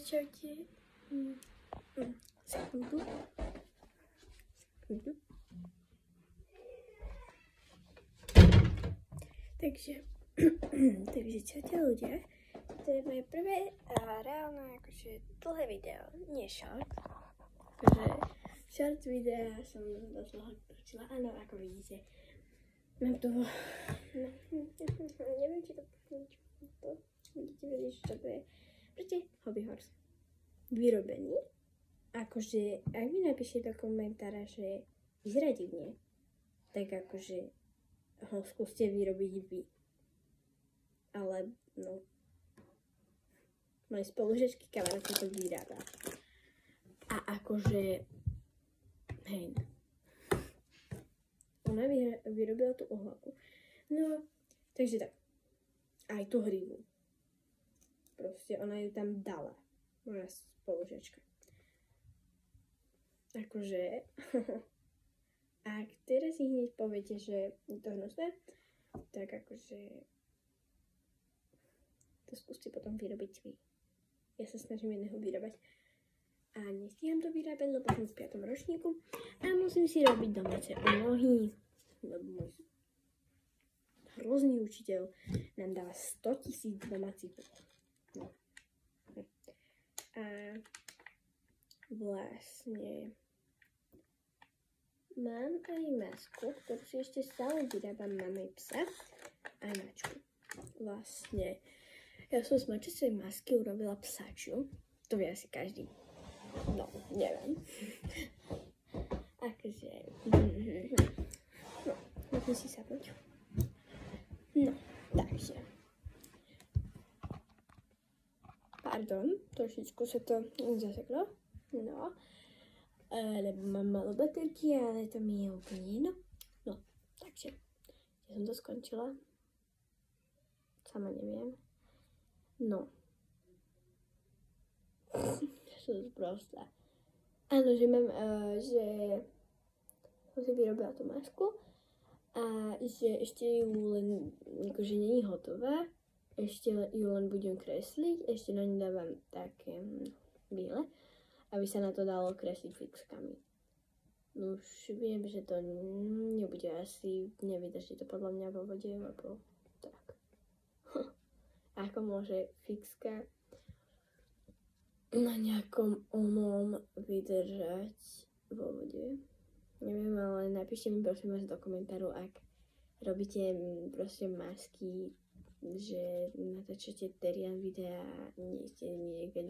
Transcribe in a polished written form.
Čaute. Sekundu. Takže čaute ľudia. To je moje prvé reálne akože dlhé video, nie short. Akože short videa som dosť dlho točila, áno, ako vidíte. Mám tu, neviem, či to budete vedieť, čo to je. Proste hobby horse. Vyrobený. Akože, ak mi napíšete do komentára, že vyzerá divne, tak akože ho skúste vyrobiť vy. Ale, no, moje spolužiačky kamarátky to vyrába. A akože, hej, ona vyrobila tú ohlavu. No, takže tak, aj tú hrivu. Proste ona ju tam dala, moja spolužiačka. Akože, ak teraz si hneď poviete, že je to hnusné, tak akože to skúste potom vyrobiť vy. Ja sa snažím jedného vyrábať a nestíham to vyrábať, lebo som v 5. ročníku a musím si robiť domáce úlohy, lebo môj hrozný učiteľ nám dáva 100 000 domácich úloh. No. A vlastne mám aj masku, ktorú si ešte stále vyrábam, mám aj psa a mačku. Vlastne ja som z mačesej masky urobila psačiu, to vie asi každý. No, neviem. Akože, no, musím si sadnúť. No, takže. Pardon, trošičku sa to zaseklo. No, lebo mám malo baterky, ale to mi je úplne jedno. No, takže, ja som to skončila. Sama neviem. No. Som sprostá. Áno, že mám, že som si vyrobila tú masku a že ešte ju len, akože nie je hotová. Ešte ju len budem kresliť, ešte na ňu dávam také biele, aby sa na to dalo kresliť fixkami. No už viem, že to nebude asi, nevydrží to podľa mňa vo vode, lebo tak. Ako môže fixka na nejakom vydržať vo vode? Neviem, ale napíšte mi prosím vás do komentáru, ak robíte proste masky, že natáčate terian videa, nie ste niekde